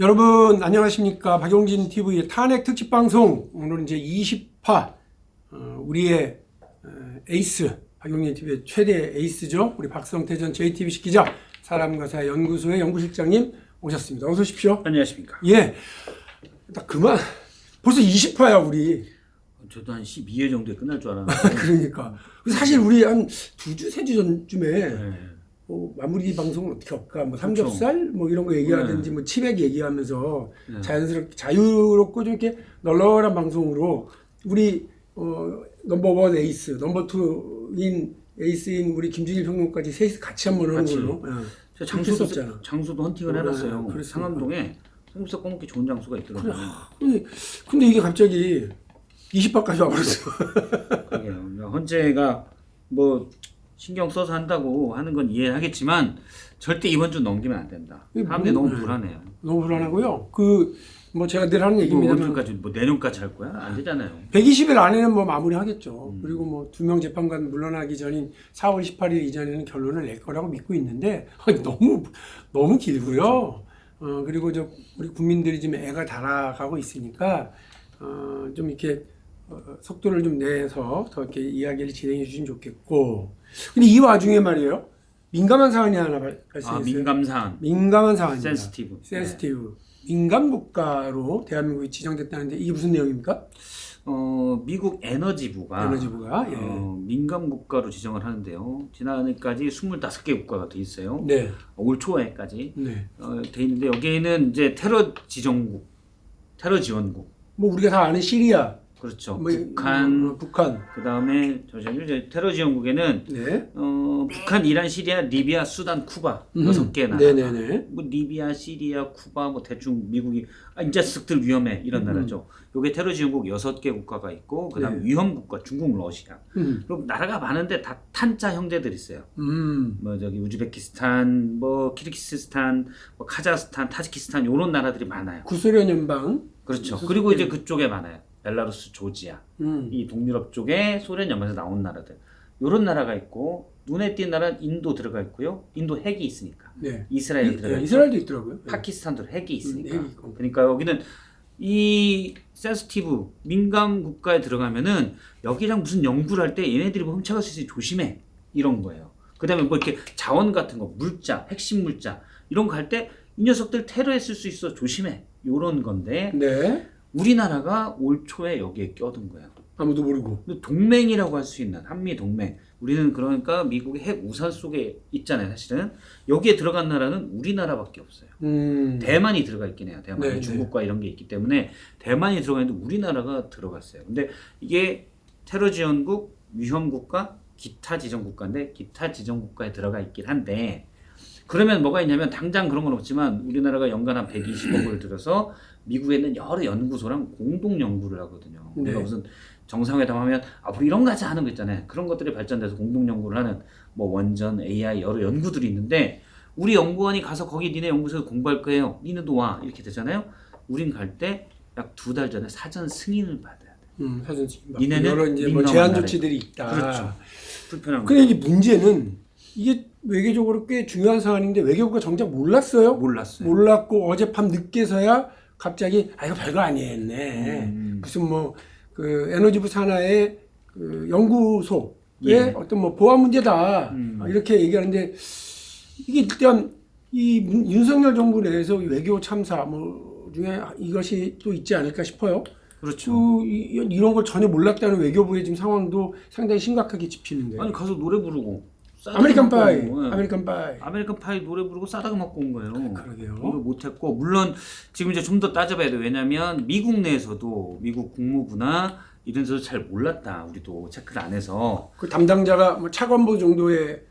여러분 안녕하십니까. 박용진 TV의 탄핵 특집 방송, 오늘은 이제 20화 우리의 에이스, 박용진 TV의 최대 에이스죠. 우리 박성태 전 JTBC 기자, 사람과사 연구소의 연구실장님 오셨습니다. 어서 오십시오. 안녕하십니까. 예, 나 그만. 벌써 20화야 우리. 저도 한 12회 정도에 끝날 줄 알았는데. 그러니까 사실 우리 한 2주 3주 전쯤에 네. 마무리 방송은 어떻게 할까? 뭐 삼겹살 뭐 이런 거 얘기하든지, 뭐 치맥 얘기하면서 자연스럽게 자유롭고 좀 이렇게 널널한 방송으로 우리 넘버원 에이스, 넘버 투인 에이스인 우리 김준일 평론까지 셋이 같이 한번 하는 걸로. 저 장소도 장소도 헌팅을 해놨어요. 그랬으니까. 상암동에 삼겹살 꺼먹기 좋은 장소가 있더라고요. 근데 이게 갑자기 20화까지 와버렸어. 그러게요. 헌재가 뭐 신경 써서 한다고 하는 건 이해하겠지만 절대 이번 주 넘기면 안 된다. 사람들이 너무 불안해요. 너무 불안하고요. 뭐 제가 늘 하는 얘기입니다만, 언제까지 뭐 내년까지 할 거야? 안 되잖아요. 120일 안에는 뭐 마무리하겠죠. 그리고 뭐 2명 재판관 물러나기 전인 4월 18일 이전에는 결론을 낼 거라고 믿고 있는데, 너무 길고요. 그리고 우리 국민들이 지금 애가 달아가고 있으니까 좀 이렇게 속도를 좀 내서 더 이렇게 이야기를 진행해 주시면 좋겠고. 근데 이 와중에 말이에요, 민감한 사안이 하나 발생했어요. 민감 사안. 민감한 사안입니다. 센시티브. 민감 국가로 대한민국이 지정됐다는데 이게 무슨 내용입니까? 미국 에너지부가 민감 국가로 지정을 하는데요. 지난해까지 25개 국가가 돼 있어요. 네. 올 초에까지 네. 돼 있는데, 여기에는 이제 테러 지원국. 뭐 우리가 다 아는 시리아. 그렇죠. 뭐, 북한. 그다음에 이제 테러 지원국에는 네. 북한, 이란, 시리아, 리비아, 수단, 쿠바 6개 나라. 네네네. 뭐 리비아, 시리아, 쿠바 뭐 대충 미국이 이 자식들 위험해 이런 나라죠. 요게 테러 지원국 6개 국가가 있고, 그다음에 네. 위험 국가 중국, 러시아. 그럼 나라가 많은데 다 탄자 형제들이 있어요. 뭐 우즈베키스탄, 뭐 키르기스스탄, 뭐 카자흐스탄, 타지키스탄 요런 나라들이 많아요. 구소련 연방. 그렇죠. 그리고 이제 그쪽에 많아요. 벨라루스, 조지아. 이 동유럽 쪽에 소련 연방에서 나온 나라들. 요런 나라가 있고, 눈에 띈 나라는 인도 들어가 있고요. 인도 핵이 있으니까. 네. 이스라엘 들어가 있고. 이스라엘도 있더라고요. 파키스탄도 핵이 있으니까. 핵이 있고. 그러니까 여기는 이 센시티브 민감 국가에 들어가면은 여기랑 무슨 연구를 할 때 얘네들이 뭐 훔쳐갈 수 있으니 조심해. 이런 거예요. 그다음에 뭐 이렇게 자원 같은 거, 물자, 핵심 물자 이런 거 할 때 이 녀석들 테러했을 수 있어. 조심해. 요런 건데. 네. 우리나라가 올 초에 여기에 껴든 거예요. 아무도 모르고. 동맹이라고 할 수 있는 한미 동맹. 우리는 그러니까 미국의 핵 우산 속에 있잖아요, 사실은. 여기에 들어간 나라는 우리나라밖에 없어요. 대만이 들어가 있긴 해요. 대만이 네, 중국과 이런 게 있기 때문에 대만이 들어가 있는데 우리나라가 들어갔어요. 근데 이게 테러 지원국, 위험 국가, 기타 지정 국가인데, 기타 지정 국가에 들어가 있긴 한데, 그러면 뭐가 있냐면 당장 그런 건 없지만 우리나라가 연간 한 120억을 들여서 미국에 있는 여러 연구소랑 공동 연구를 하거든요. 우리가 무슨 정상회담 하면 앞으로 이런 거 하자 하는 거 있잖아요. 그런 것들이 발전돼서 공동 연구를 하는 뭐 원전, AI 여러 연구들이 있는데, 우리 연구원이 가서 거기 니네 연구소에 공부할 거예요. 니네도 와. 이렇게 되잖아요. 우린 갈 때 약 2달 전에 사전 승인을 받아야 돼. 사전 승인. 니네는 여러 이제 뭐 제한 조치들이 있다. 그렇죠. 불편한 거. 근데 이게 문제는, 이게 외교적으로 꽤 중요한 사안인데 외교부가 정작 몰랐어요. 몰랐고 어젯밤 늦게서야 갑자기 이거 별거 아니에요 했네. 무슨 뭐 그 에너지부 산하의 그 연구소의 어떤 뭐 보안 문제다 이렇게 얘기하는데, 이게 일단 이 윤석열 정부 내에서 외교 참사 뭐 중에 이것이 또 있지 않을까 싶어요. 그렇죠. 이런 걸 전혀 몰랐다는 외교부의 지금 상황도 상당히 심각하게 짚히는데. 아니 가서 노래 부르고 아메리칸 파이 노래 부르고 싸다가 먹고 온 거예요. 그러게요. 이거 못했고, 물론 지금 이제 좀 더 따져봐야 돼. 왜냐면 미국 내에서도, 미국 국무부나 이런 데서 잘 몰랐다. 우리도 체크를 안 해서. 그 담당자가 뭐 차관보 정도의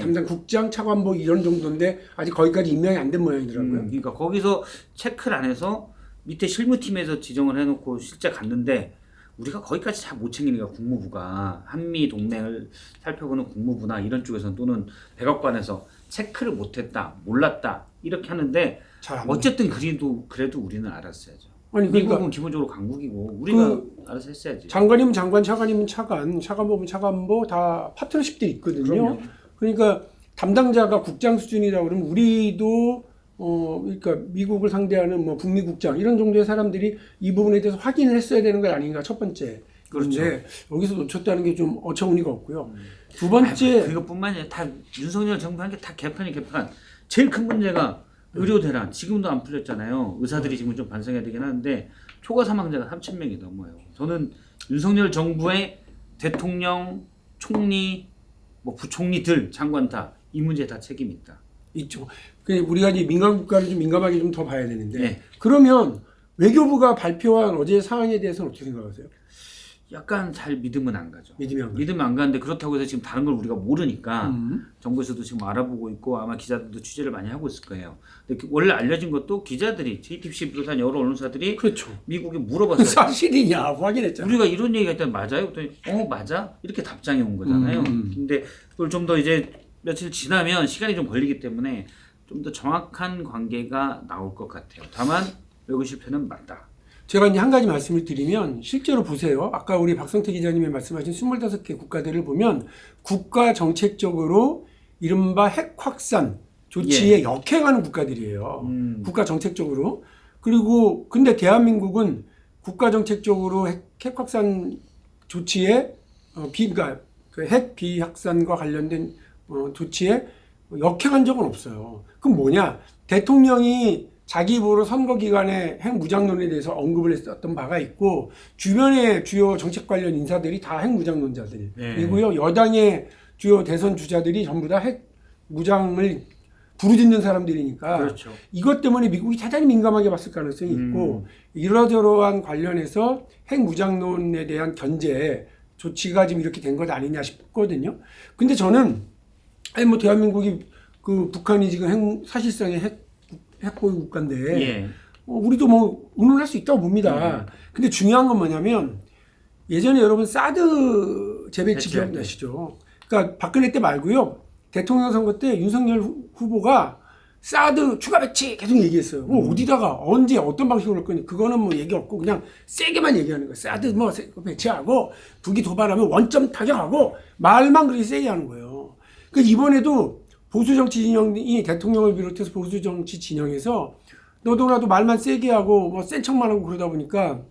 담당 국장, 차관보 이런 정도인데 아직 거기까지 임명이 안 된 모양이더라고요. 그러니까 거기서 체크를 안 해서 밑에 실무팀에서 지정을 해놓고 실제 갔는데, 우리가 거기까지 잘 못 챙기니까 국무부가, 한미 동맹을 살펴보는 국무부나 이런 쪽에서는, 또는 백악관에서 체크를 못했다, 몰랐다 이렇게 하는데, 어쨌든 그래도 우리는 알았어야죠. 아니, 미국은 그러니까 기본적으로 강국이고 우리가 알아서 했어야지. 장관이면 장관, 차관이면 차관, 차관보면 차관보 다 파트너십들이 있거든요. 그럼요. 그러니까 담당자가 국장 수준이라고 그러면 우리도 그러니까 미국을 상대하는 뭐 북미 국장 이런 정도의 사람들이 이 부분에 대해서 확인을 했어야 되는 거 아닌가 첫 번째. 그렇죠. 그런데 여기서 놓쳤다는 게 좀 어처구니가 없고요. 두 번째 그것뿐만이 아니라 다 윤석열 정부 한 게 다 개판이 개판. 제일 큰 문제가 의료 대란 지금도 안 풀렸잖아요. 의사들이 지금 좀 반성해야 되긴 하는데 초과 사망자가 3,000명이 넘어요. 저는 윤석열 정부의 대통령, 총리, 뭐 부총리들, 장관 다 이 문제에 다 책임이 있다. 있죠. 우리가 이제 민간 국가를 좀 민감하게 좀 더 봐야 되는데 네. 그러면 외교부가 발표한 어제 사항에 대해서는 어떻게 생각하세요? 약간 잘 믿으면 안 가죠. 믿으면 안 가는데 그렇다고 해서 지금 다른 걸 우리가 모르니까 정부에서도 지금 알아보고 있고 아마 기자들도 취재를 많이 하고 있을 거예요. 근데 원래 알려진 것도 기자들이 JTBC 비롯한 여러 언론사들이 그렇죠. 미국에 물어봤어요. 사실이냐 확인했잖아요. 우리가 이런 얘기가 일단 맞아요? 그랬더니 맞아? 이렇게 답장이 온 거잖아요. 근데 그걸 좀 더 이제 며칠 지나면 시간이 좀 걸리기 때문에 좀 더 정확한 관계가 나올 것 같아요. 다만 외교 실패는 맞다. 제가 이제 한 가지 말씀을 드리면 실제로 보세요. 아까 우리 박성태 기자님이 말씀하신 25개 국가들을 보면 국가 정책적으로 이른바 핵 확산 조치에 역행하는 국가들이에요. 국가 정책적으로. 그리고 근데 대한민국은 국가 정책적으로 핵 확산 조치에 그러니까 그 핵 비확산과 관련된 조치에 역행한 적은 없어요. 그럼 뭐냐? 대통령이 자기 입으로 선거 기간에 핵무장론에 대해서 언급을 했었던 바가 있고 주변의 주요 정책 관련 인사들이 다 핵무장론자들이고요. 여당의 주요 대선 주자들이 전부 다 핵무장을 부르짖는 사람들이니까 그렇죠. 이것 때문에 미국이 대단히 민감하게 봤을 가능성이 있고 이러저러한 관련해서 핵무장론에 대한 견제 조치가 지금 이렇게 된 것 아니냐 싶거든요. 근데 저는 뭐 대한민국이 그 북한이 지금 사실상의 핵보유 국가인데 우리도 뭐 의논할 수 있다고 봅니다. 근데 중요한 건 뭐냐면 예전에 여러분 사드 재배치 기억나시죠? 그러니까 박근혜 때 말고요. 대통령 선거 때 윤석열 후보가 사드 추가 배치 계속 얘기했어요. 어디다가 언제 어떤 방식으로 할 거니 그거는 뭐 얘기 없고 그냥 세게만 얘기하는 거예요. 사드 뭐 배치하고 북이 도발하면 원점 타격하고 말만 그렇게 세게 하는 거예요. 그 이번에도 보수 정치 진영이 대통령을 비롯해서 보수 정치 진영에서 너도나도 말만 세게 하고 뭐 센 척만 하고 그러다 보니까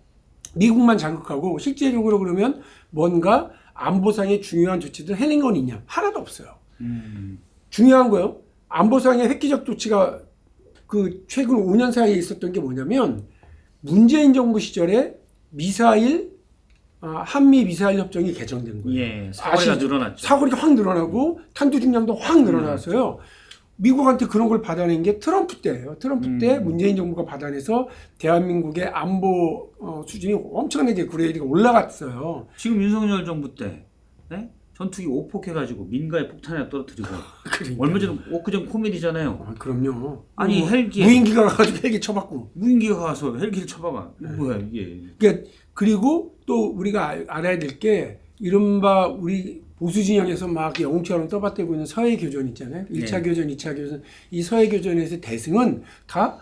미국만 자극하고 실제적으로 그러면 뭔가 안보상의 중요한 조치들 해낸 건 있냐? 하나도 없어요. 중요한 거요. 안보상의 획기적 조치가 그 최근 5년 사이에 있었던 게 뭐냐면 문재인 정부 시절에 한미 미사일 협정이 개정된 거예요. 사거리가 늘어났죠. 사거리가 확 늘어나고 탄두 중량도 확 늘어났어요. 미국한테 그런 걸 받아낸 게 트럼프 때예요. 트럼프 때 문재인 정부가 받아내서 대한민국의 안보 수준이 엄청나게 그레이드가 올라갔어요. 지금 윤석열 정부 때 전투기 오폭해가지고 민가에 폭탄 하나 떨어뜨리고 얼마 전에 엊그제 코미디잖아요. 그럼요. 아니 헬기 무인기가 가가지고 헬기 쳐박고 무인기가 가서 헬기를 쳐박아. 뭐야 이게. 그리고 또 우리가 알아야 될 게 이른바 우리 보수 진영에서 막 영웅처럼 떠받들고 있는 서해 교전 있잖아요. 1차 교전, 2차 교전. 이 서해 교전에서 대승은 다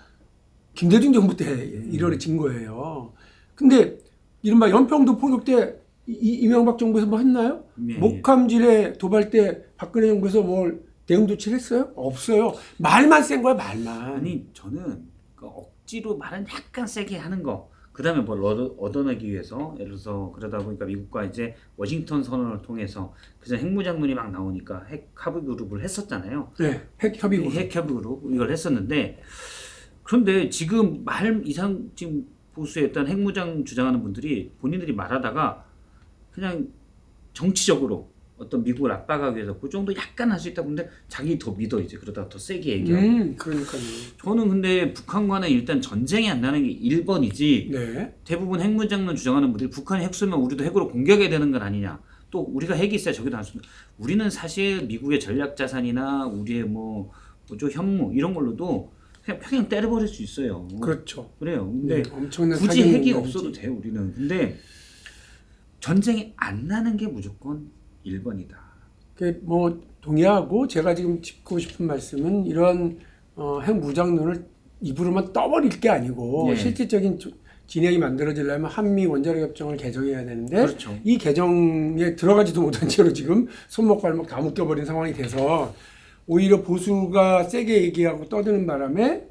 김대중 정부 때 이뤄진 거예요. 근데 이른바 연평도 포격 때 이명박 정부에서 뭐 했나요? 목함질에 도발 때 박근혜 정부에서 뭘 대응 조치를 했어요? 없어요. 말만 센 거야, 말만. 아니 저는 그 억지로 말은 약간 세게 하는 거. 그다음에 뭘 얻어내기 위해서 예를 들어서 그러다 보니까 미국과 이제 워싱턴 선언을 통해서 그전 핵무장론이 막 나오니까 핵 합의 그룹을 했었잖아요. 네, 핵 협의 그룹. 핵 협의 그룹 이걸 했었는데 그런데 지금 지금 보수의 일단 핵무장 주장하는 분들이 본인들이 말하다가 그냥 정치적으로 어떤 미국을 압박하기 위해서 그 정도 약간 할 수 있다고 근데 자기 더 믿어 이제 그러다가 더 세게 얘기하고. 그러니까요. 저는 근데 북한과는 일단 전쟁이 안 나는 게 1번이지. 네. 대부분 핵무장론 주장하는 분들이 북한이 핵 쏘면 우리도 핵으로 공격해야 되는 건 아니냐. 또 우리가 핵이 있어야 저기도 안 쏘는. 우리는 사실 미국의 전략 자산이나 우리의 뭐죠 현무 이런 걸로도 그냥 평양 때려버릴 수 있어요. 그렇죠. 그래요. 근데 엄청난 굳이 핵이 없어도 돼요 우리는. 근데 전쟁이 안 나는 게 무조건 1번이다. 뭐 동의하고 제가 지금 짚고 싶은 말씀은 이런 핵무장론을 입으로만 떠버릴 게 아니고 실질적인 진행이 만들어지려면 한미 원자력 협정을 개정해야 되는데 그렇죠. 이 개정에 들어가지도 못한 채로 지금 손목 발목 다 묶여버린 상황이 돼서 오히려 보수가 세게 얘기하고 떠드는 바람에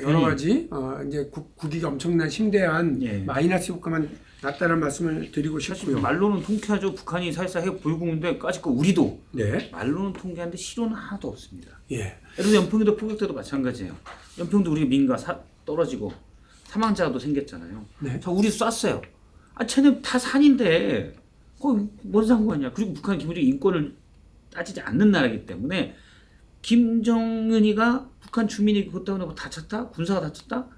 여러 가지 이제 국익이 엄청난 심대한 예. 마이너스 효과만 났다는 말씀을 드리고 싶고요. 말로는 통쾌하죠. 북한이 사실상 핵 보유고 있는데 까짓거 우리도 네. 말로는 통쾌한데 실효는 하나도 없습니다. 예. 예를 들어 연평도 포격 때도 마찬가지예요. 연평도 우리 민가 떨어지고 사망자도 생겼잖아요. 네. 자, 우리 쐈어요. 아, 쟤네 다 산인데 그거 뭔 상관이야. 그리고 북한은 기본적으로 인권을 따지지 않는 나라이기 때문에 김정은이가 북한 주민이 그것 때문에 뭐 다쳤다? 군사가 다쳤다?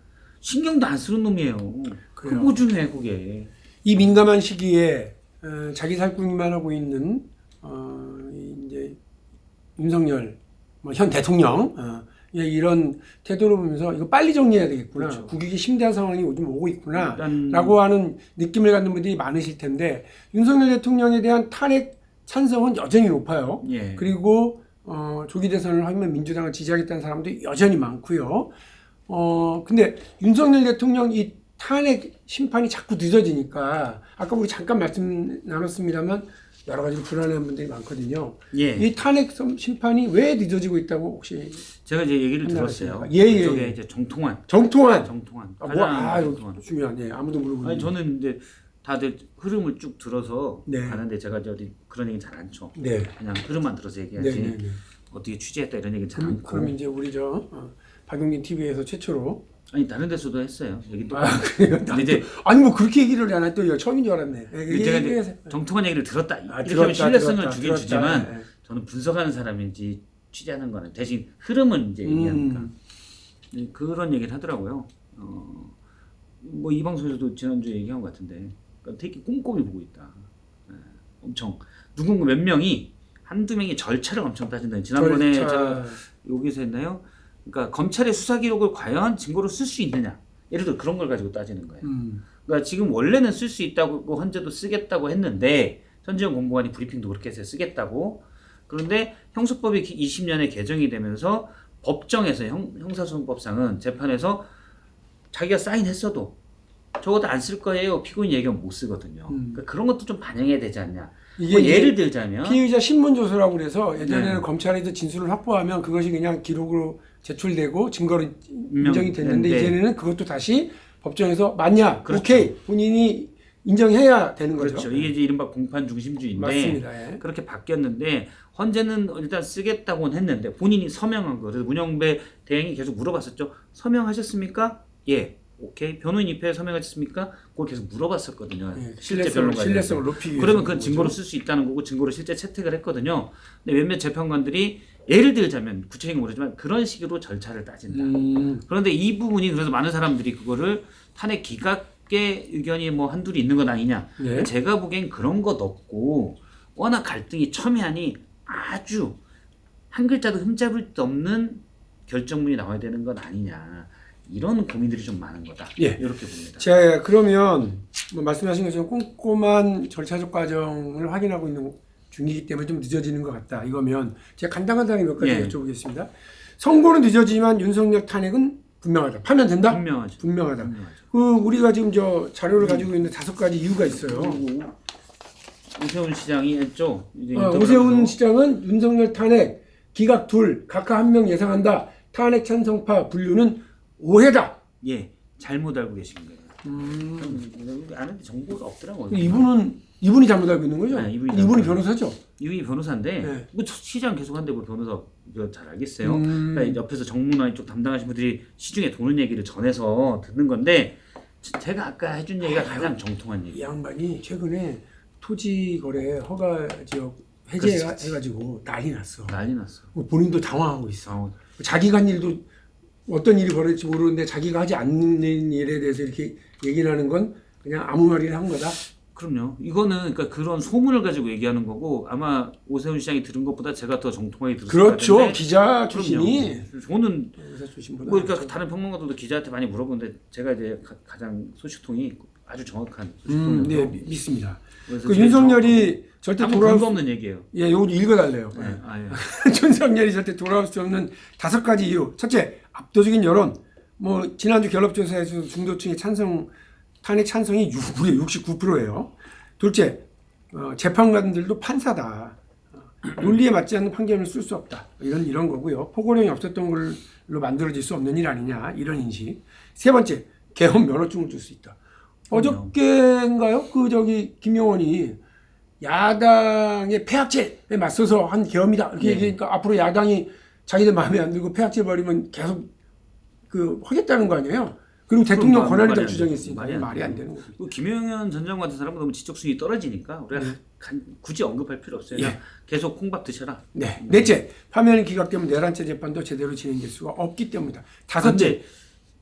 신경도 안 쓰는 놈이에요. 그게 뭐 중요해 그게. 이 민감한 시기에 자기 살궁만 하고 있는 이제 윤석열 현 대통령 이런 태도를 보면서 이거 빨리 정리해야 되겠구나. 그렇죠. 국익이 심대한 상황이 요즘 오고 있구나라고 하는 느낌을 갖는 분들이 많으실 텐데 윤석열 대통령에 대한 탄핵 찬성은 여전히 높아요. 예. 그리고 조기 대선을 하면 민주당을 지지하겠다는 사람도 여전히 많고요. 근데 윤석열 대통령 이 탄핵 심판이 자꾸 늦어지니까 아까 우리 잠깐 말씀 나눴습니다만 여러 가지 불안해하는 분들이 많거든요. 예. 이 탄핵 심판이 왜 늦어지고 있다고 혹시 제가 이제 얘기를 들었어요. 예. 그쪽에 이제 정통한. 정통한. 정통한. 중요한. 예. 아무도 모르고. 아니 저는 이제 다들 흐름을 쭉 들어서 네. 가는데 제가 이제 어디 그런 얘기 잘 안 쳐. 네. 그냥 흐름만 들어서 얘기하지. 네. 어떻게 취재했다 이런 얘기 잘 않고. 그럼 이제 우리 박용진 TV에서 최초로 아니 다른 데서도 했어요. 얘기도. 그래요? 근데 이제 아니 뭐 그렇게 얘기를 안 했더니 처음인 줄 알았네. 제가 이제 정통한 얘기를 들었다. 이렇게 들었다, 하면 신뢰성을 들었다, 주긴 들었다. 주지만 네. 저는 분석하는 사람인지 취재하는 거는 대신 흐름은 이제 얘기하니까 그런 얘기를 하더라고요. 뭐 이 방송에서도 지난주에 얘기한 것 같은데 그러니까 되게 꼼꼼히 보고 있다. 엄청 누군가 몇 명이 한두 명이 절차를 엄청 따진다. 지난번에 제가 여기서 했나요? 그러니까 검찰의 수사 기록을 과연 증거로 쓸 수 있느냐. 예를 들어 그런 걸 가지고 따지는 거예요. 그러니까 지금 원래는 쓸 수 있다고 헌재도 쓰겠다고 했는데 전지현 공보관이 브리핑도 그렇게 해서 쓰겠다고. 그런데 형사법이 20년에 개정이 되면서 법정에서 형사소송법상은 재판에서 자기가 사인했어도 적어도 안 쓸 거예요. 피고인 얘기하면 못 쓰거든요. 그러니까 그런 것도 좀 반영해야 되지 않냐. 이게 뭐 예를 들자면 피의자 신문조서라고 그래서 예전에는 네. 검찰에서 진술을 확보하면 그것이 그냥 기록으로 제출되고 증거로 인정이 됐는데 네. 이제는 그것도 다시 법정에서 맞냐, 그렇죠. 오케이 본인이 인정해야 되는 거죠. 그렇죠. 이게 이제 이른바 공판 중심주의인데 맞습니다. 예. 그렇게 바뀌었는데 헌재는 일단 쓰겠다고는 했는데 본인이 서명한 거. 그래서 문영배 대행이 계속 물어봤었죠. 서명하셨습니까? 예. 오케이. 변호인 입회에 서명하셨습니까? 그걸 계속 물어봤었거든요. 예. 실제 변론가 신뢰성을 높이기 위해서. 그러면 그건 증거로 쓸 수 있다는 거고 증거로 실제 채택을 했거든요. 근데 몇몇 재판관들이 예를 들자면 구체적인 모르지만 그런 식으로 절차를 따진다. 그런데 이 부분이 그래서 많은 사람들이 그거를 탄핵 기각의 의견이 뭐 한둘이 있는 건 아니냐. 네. 제가 보기엔 그런 것 없고 워낙 갈등이 첨예하니 아주 한 글자도 흠잡을 데 없는 결정문이 나와야 되는 건 아니냐. 이런 고민들이 좀 많은 거다. 예. 이렇게 봅니다. 자, 그러면 뭐 말씀하신 것처럼 꼼꼼한 절차적 과정을 확인하고 있는 중이기 때문에 좀 늦어지는 것 같다. 이거면 제가 간단하게 몇 가지 예. 여쭤보겠습니다. 선고는 늦어지지만 윤석열 탄핵은 분명하다. 파면 된다? 분명하죠. 분명하다. 우리가 지금 자료를 가지고 있는 5가지 이유가 있어요. 그리고 오세훈 시장이 했죠. 이제 오세훈 시장은 윤석열 탄핵 기각 둘 각하 1명 예상한다. 탄핵 찬성파 분류는 오해다. 예, 잘못 알고 계신 거예요. 아는데 정보가 없더라고요. 이분이 잘못 알고 있는 거죠? 네, 이분이 변호사죠? 이분이 변호사인데 네. 뭐 시장 계속한데 뭐 변호사 잘 알겠어요. 그러니까 옆에서 정문화 쪽 담당하신 분들이 시중에 도는 얘기를 전해서 듣는 건데 제가 아까 해준 얘기가 가장 정통한 얘기. 이 양반이 최근에 토지 거래 허가 지역 해제해가지고 난리 났어. 난리 났어. 본인도 당황하고 있어. 자기가 한 일도 어떤 일이 벌어질지 모르는데 자기가 하지 않는 일에 대해서 이렇게 얘기를 하는 건 그냥 아무 말이나 한 거다. 그럼요. 이거는 그러니까 그런 소문을 가지고 얘기하는 거고 아마 오세훈 시장이 들은 것보다 제가 더 정통하게 들었을 것 그렇죠. 같은데 기자 출신이. 저는 기자 출신보다. 뭐 그러니까 다른 평론가들도 기자한테 많이 물어보는데 제가 이제 가장 소식통이 아주 정확한 소식통이어서 네, 믿습니다. 그래서 그 윤석열이 절대 아무 돌아올 근거 없는 얘기예요. 예, 요거 읽어달래요. 네. 예. 윤석열이 절대 돌아올 수 없는 5가지 이유. 첫째, 압도적인 여론. 뭐 지난주 갤럽조사에서 중도층의 탄핵 찬성이 무려 69%예요. 둘째, 재판관들도 판사다. 논리에 맞지 않는 판결을 쓸 수 없다. 이런 거고요. 포고령이 없었던 걸 만들어질 수 없는 일 아니냐 이런 인식. 세 번째, 계엄 면허증을 줄 수 있다. 어저께인가요? 김용원이 야당의 폐악질에 맞서서 한 계엄이다 이렇게 얘기하니까 앞으로 야당이 자기들 마음에 안 들고 폐악질 벌이면 계속 하겠다는 거 아니에요? 그리고 대통령 권한을 더 주장했으니까 말이 안 되는 거죠. 김용현 전 장관 같은 사람은 너무 지적성이 떨어지니까 우리가 굳이 언급할 필요 없어요. 그냥 계속 콩밥 드셔라. 네. 넷째, 파면이 기각되면 내란체 재판도 제대로 진행될 수가 없기 때문이다. 다섯째,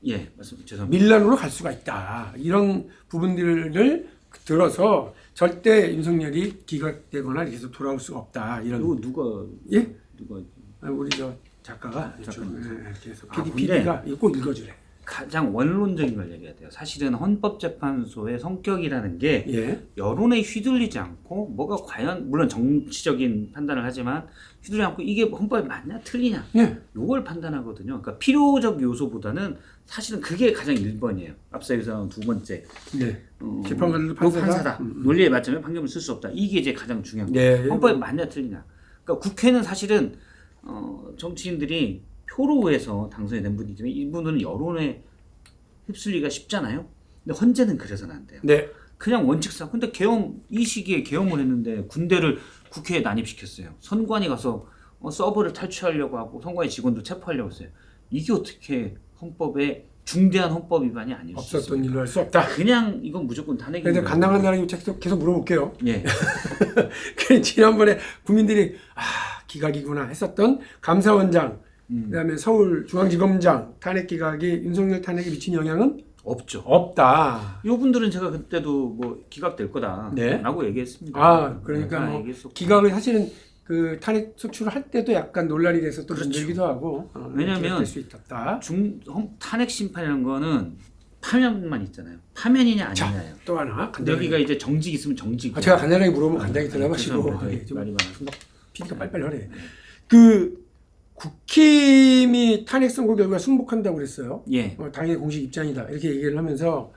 죄송합니다. 밀란으로 갈 수가 있다. 이런 부분들을 들어서 절대 윤석열이 기각되거나 계속 돌아올 수가 없다. 이런. 이거 누가 우리 작가가 계속 근데 PD가 이거 꼭 읽어주래. 가장 원론적인 걸 얘기해야 돼요. 사실은 헌법재판소의 성격이라는 게 여론에 휘둘리지 않고 뭐가 과연 물론 정치적인 판단을 하지만 휘둘리지 않고 이게 헌법에 맞냐 틀리냐 요걸 판단하거든요. 그러니까 필요적 요소보다는 사실은 그게 가장 1번이에요. 앞서 얘기한 두 번째. 재판관들도 판사다. 논리에 맞자면 판결을 쓸 수 없다. 이게 이제 가장 중요한 거예요. 헌법에 맞냐 틀리냐. 그러니까 국회는 사실은 정치인들이 표로 의해서 당선이 된 분이지만 이분은 여론에 휩쓸리기가 쉽잖아요. 근데 헌재는 그래서는 안 돼요. 그냥 원칙상. 근데 이 시기에 계엄을 했는데 군대를 국회에 난입시켰어요. 선관위 가서 서버를 탈취하려고 하고 선관위 직원도 체포하려고 했어요. 이게 어떻게 헌법에 중대한 헌법 위반이 아닐 수 없었던 있습니까? 일로 할 수 없다. 그냥 이건 무조건 탄핵입니다. 그래서 간당간당하게 계속 물어볼게요. 지난번에 국민들이 기각이구나 했었던 감사원장 그다음에 서울중앙지검장 탄핵 기각이 윤석열 탄핵에 미친 영향은 없다. 이분들은 제가 그때도 뭐 기각될 거다라고 얘기했습니다. 그러니까 기각을 사실은 탄핵 소추를 할 때도 약간 논란이 돼서 또 문제기도 하고 왜냐하면 수 있었다. 탄핵 심판이라는 거는 파면만 있잖아요. 파면이냐 아니냐예요. 또 하나 여기가 이제 정직 있으면 정직. 제가 간단하게 물어보면 간단하게 대답하시고 말이 많아서 PD가 빨리빨리 하래. 국힘이 탄핵 선고 결과 승복한다고 그랬어요. 당의 공식 입장이다 이렇게 얘기를 하면서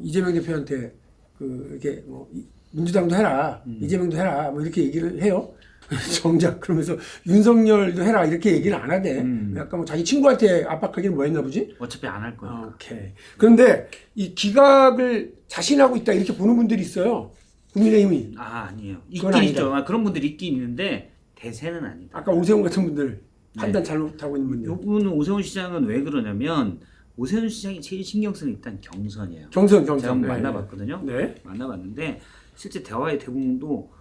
이재명 대표한테 이렇게 민주당도 해라, 이재명도 해라 뭐 이렇게 얘기를 해요. 정작 그러면서 윤석열도 해라 이렇게 얘기는 안 하대. 약간 자기 친구한테 압박하기는 뭐 했나 보지? 어차피 안 할 거야. 오케이. 그런데 이 기각을 자신하고 있다 이렇게 보는 분들이 있어요. 국민의힘이. 아니에요. 있긴 있죠. 그런 분들이 있긴 있는데 대세는 아니다. 아까 오세훈 같은 분들 판단 잘못하고 있는 분들. 이분은 오세훈 시장은 왜 그러냐면 오세훈 시장이 제일 신경 쓰는 일단 경선이에요. 경선. 제가 한번 만나봤거든요. 만나봤는데 실제 대화의 대부분도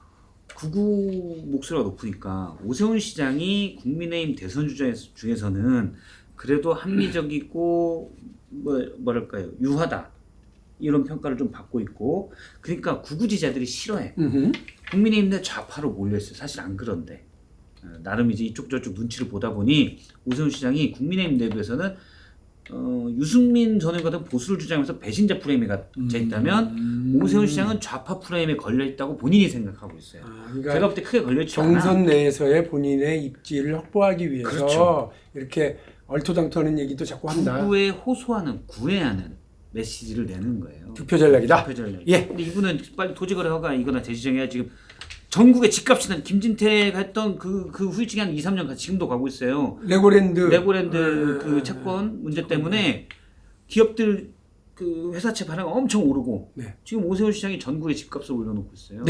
극우 목소리가 높으니까 오세훈 시장이 국민의힘 대선 주자 중에서는 그래도 합리적이고 뭐랄까요 유하다 이런 평가를 좀 받고 있고 그러니까 극우 지지자들이 싫어해. 국민의힘 내 좌파로 몰려있어요. 사실 안 그런데 나름 이제 이쪽 저쪽 눈치를 보다 보니 오세훈 시장이 국민의힘 내부에서는 유승민 전 의원 같은 보수를 주장하면서 배신자 프레임에 갇혀 있다면 오세훈 시장은 좌파 프레임에 걸려 있다고 본인이 생각하고 있어요. 그러니까 제가 볼 때 크게 걸려 있지 않아. 경선 내에서의 본인의 입지를 확보하기 위해서 이렇게 얼토당토하는 얘기도 자꾸 한다. 극우에 호소하는 구애하는 메시지를 내는 거예요. 득표 전략이다. 득표 전략. 근데 이분은 빨리 토지거래 허가 이거나 재지정해야 지금 전국의 집값이는 김진태가 했던 그 후유증이 한 2, 3년 지금도 가고 있어요. 레고랜드 그 채권 문제 때문에 기업들 회사채 발행 엄청 오르고 지금 오세훈 시장이 전국의 집값을 올려놓고 있어요.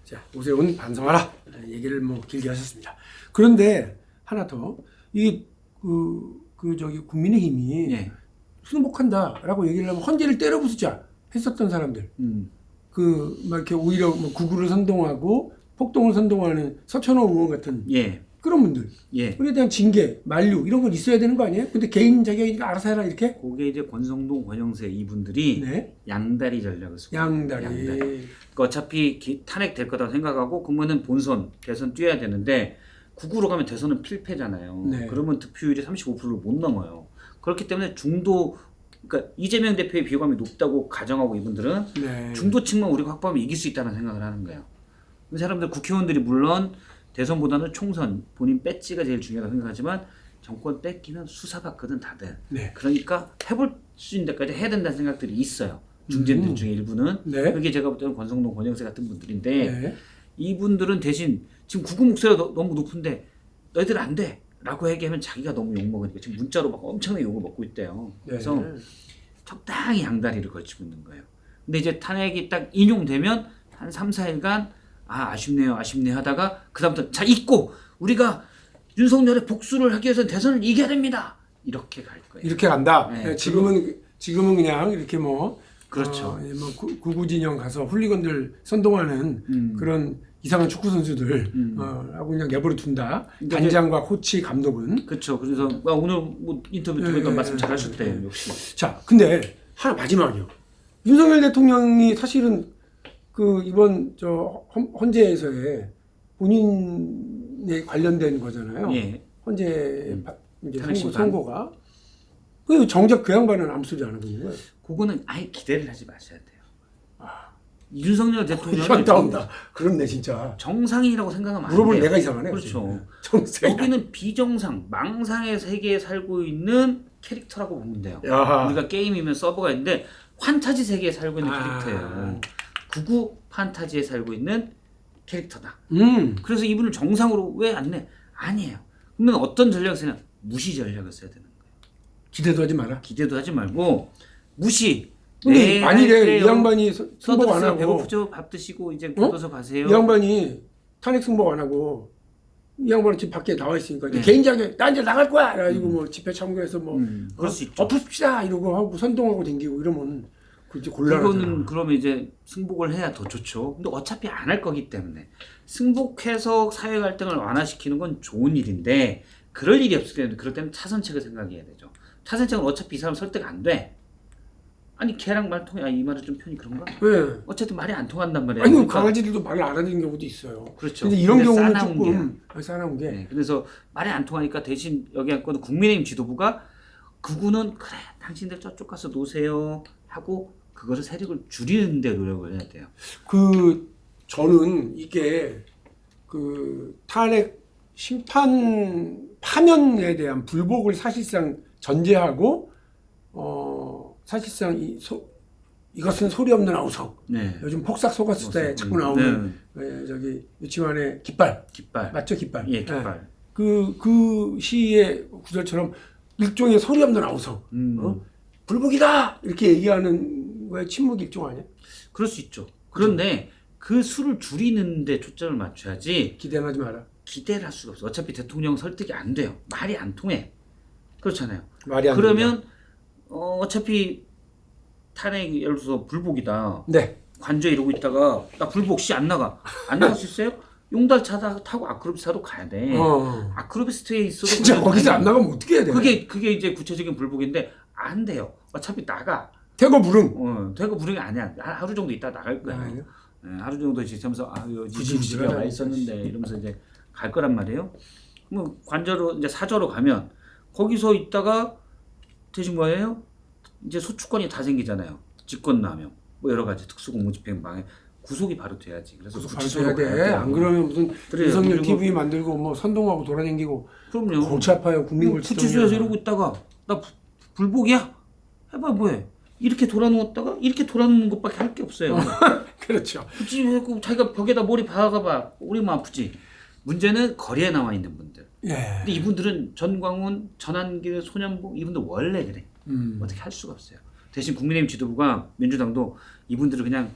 자, 오세훈 반성하라. 얘기를 길게 하셨습니다. 그런데 하나 더 국민의힘이 승복한다라고 얘기를 하면 헌재를 때려부수자 했었던 사람들. 막 이렇게 오히려 구구를 선동하고 폭동을 선동하는 서천호 의원 같은 그런 분들. 그에 대한 징계, 만류 이런 건 있어야 되는 거 아니에요? 근데 개인 자격이니까 알아서 해라 이렇게? 그게 이제 권성동, 권영세 이분들이 양다리 전략을 쓰고 양다리. 그러니까 어차피 탄핵될 거다 생각하고 그러면은 본선, 대선 뛰어야 되는데 구구로 가면 대선은 필패잖아요. 그러면 득표율이 35%를 못 넘어요. 그렇기 때문에 그러니까 이재명 대표의 비호감이 높다고 가정하고 이분들은 중도층만 우리가 확보하면 이길 수 있다는 생각을 하는 거예요. 그 사람들 국회의원들이 물론 대선보다는 총선 본인 배지가 제일 중요하다고 생각하지만 정권 뺏기면 수사받거든 다들. 그러니까 해볼 수 있는 데까지 해야 된다는 생각들이 있어요. 중진들 중에 일부는. 그게 제가 볼 때는 권성동, 권영세 같은 분들인데 이분들은 대신 지금 구구 목소리가 너무 높은데 너희들 안 돼. 라고 얘기하면 자기가 너무 욕먹으니까 지금 문자로 막 엄청나게 욕을 먹고 있대요. 그래서 적당히 양다리를 걸치고 있는 거예요. 근데 이제 탄핵이 딱 인용되면 한 3, 4일간 아쉽네요 하다가 그다음부터 자 잊고 우리가 윤석열의 복수를 하기 위해서는 대선을 이겨야 됩니다. 이렇게 갈 거예요. 이렇게 간다. 네, 지금은 그냥 이렇게 뭐 그렇죠. 구구 진영 가서 훌리건들 선동하는 그런 이상한 축구 선수들 하고 그냥 내버려 둔다. 단장과 코치, 감독은. 그렇죠. 그래서 오늘 뭐 인터뷰 통해서 말씀 잘하셨대요. 역시. 자, 근데 하나 마지막이요. 윤석열 대통령이 사실은 그 이번 저 헌재에서의 본인에 관련된 거잖아요. 예. 헌재 이제 탄핵 심판. 선고가. 그 정작 그 양반은 아무 소리 안 하고 있는 거예요. 그거는 아예 기대를 하지 마셔야 돼요. 윤석열 대통령은 현타온다. 그렇네 진짜. 정상이라고 생각하면 안 물어볼 돼요. 내가 이상하네. 그렇죠. 정상. 여기는 비정상, 망상의 세계에 살고 있는 캐릭터라고 보면 돼요. 야하. 우리가 게임이면 서버가 있는데 판타지 세계에 살고 있는 캐릭터예요. 구구 판타지에 살고 있는 캐릭터다. 그래서 이분을 정상으로 왜 안 내? 아니에요. 그러면 어떤 전략을 쓰냐? 무시 전략을 써야 되는 거예요. 기대도 하지 마라. 기대도 하지 말고 무시. 근데 만일에 이 양반이 승복 안 하고 배고프죠? 밥 드시고 이제 교도소 가세요. 이 양반이 탄핵 승복 안 하고 이 양반은 지금 밖에 나와 있으니까 네. 개인적에 나 이제 나갈 거야. 그래가지고 뭐 집회 참고해서 뭐 그럴 수 있죠. 엎읍시다 이러고 하고 선동하고 댕기고 이러면 그 이제 곤란하잖아. 그거는 그러면 이제 승복을 해야 더 좋죠. 근데 어차피 안 할 거기 때문에 승복해서 사회 갈등을 완화시키는 건 좋은 일인데 그럴 일이 없을 때는 그럴 때는 차선책을 생각해야 되죠. 차선책은 어차피 이 사람 설득 안 돼. 아니 걔랑 말 통해. 이 말은 좀 편이 그런가? 왜? 어쨌든 말이 안 통한단 말이에요. 아니 그러니까, 강아지들도 말을 안 하는 경우도 있어요. 그렇죠. 근데 이런 경우는 싸나운 조금 싸나운 게. 네, 그래서 말이 안 통하니까 대신 여기 할 거는 국민의힘 지도부가 그구는 그래 당신들 저쪽 가서 노세요 하고 그거를 세력을 줄이는 데 노력을 해야 돼요. 저는 이게 그 탄핵 심판 파면에 대한 불복을 사실상 전제하고 사실상 이것은 소리 없는 아우성. 네. 요즘 폭삭 속았을 때 자꾸 나오는 저기 유치원의 깃발. 맞죠, 깃발. 예, 깃발. 그 시의 구절처럼 일종의 소리 없는 아우성. 불복이다 이렇게 얘기하는 거에 침묵 일종 아니야? 그럴 수 있죠. 그런데 그 수를 줄이는데 초점을 맞춰야지. 기대는 하지 마라. 기대를 할 수가 없어. 어차피 대통령 설득이 안 돼요. 말이 안 통해. 그렇잖아요. 말이 안 그러면 어차피 탄핵 예를 들어서 불복이다. 네. 관저 이러고 있다가 나 불복 씨 안 나가. 안 나갈 수 있어요? 용달 타고 아크로비스타로 가야 돼. 아크로비스타에 있어도 진짜 거기서 안 나가면 어떻게 해야 돼? 그게 이제 구체적인 불복인데 안 돼요. 어차피 나가. 태거 불응. 태거 불응이 아니야. 하루 정도 있다 나갈 거야. 네, 하루 정도 있으면서 굳이 집에 와 있었는데 이러면서 이제 갈 거란 말이에요. 그럼 관저로 이제 사저로 가면 거기서 있다가 대신 뭐예요? 이제 소추권이 다 생기잖아요. 직권남용, 뭐 여러 가지 특수공무집행 방해 구속이 바로 돼야지. 그래서 구속 바로 돼야 돼. 안 그러면 무슨 윤석열 TV 만들고 뭐 선동하고 돌아다니고. 그럼요. 골치 아파요. 국민 골치. 구치소에서 이러고 있다가 나 불복이야? 해봐 뭐해? 이렇게 돌아누웠다가 이렇게 돌아누는 것밖에 할 게 없어요. 그렇죠. 굳이 왜 자기가 벽에다 머리 박아봐. 우리만 아프지. 문제는 거리에 나와 있는 분들. 예. 근데 이분들은 전광훈, 전한길, 소년봉 이분들 원래 그래. 어떻게 할 수가 없어요. 대신 국민의힘 지도부가 민주당도 이분들을 그냥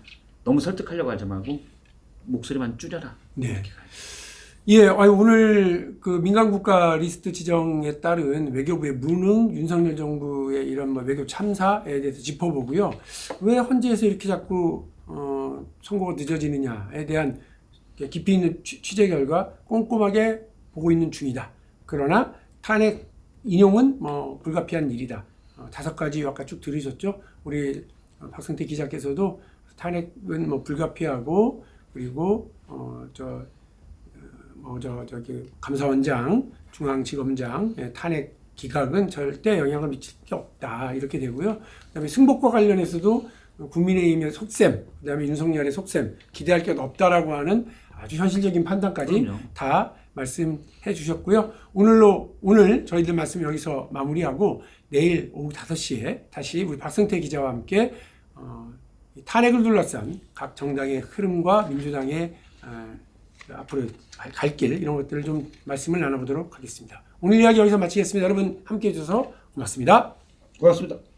너무 설득하려고 하지 말고 목소리만 줄여라. 네. 예, 오늘 그 민간국가 리스트 지정에 따른 외교부의 무능, 윤석열 정부의 이런 뭐 외교 참사에 대해서 짚어보고요. 왜 헌재에서 이렇게 자꾸 선고가 늦어지느냐에 대한 깊이 있는 취재 결과 꼼꼼하게 보고 있는 중이다. 그러나 탄핵 인용은 뭐 불가피한 일이다. 5가지 아까 쭉 들으셨죠? 우리 박성태 기자께서도 탄핵은 뭐 불가피하고 그리고 저기 감사원장, 중앙지검장 탄핵 기각은 절대 영향을 미칠 게 없다 이렇게 되고요. 그다음에 승복과 관련해서도 국민의힘의 속셈, 그다음에 윤석열의 속셈 기대할 게 없다라고 하는 아주 현실적인 판단까지 그럼요. 다 말씀해 주셨고요. 오늘 저희들 말씀 여기서 마무리하고 내일 오후 5시에 다시 우리 박성태 기자와 함께 탄핵을 둘러싼 각 정당의 흐름과 민주당의 앞으로 갈 길 이런 것들을 좀 말씀을 나눠보도록 하겠습니다. 오늘 이야기 여기서 마치겠습니다. 여러분 함께해 주셔서 고맙습니다. 고맙습니다.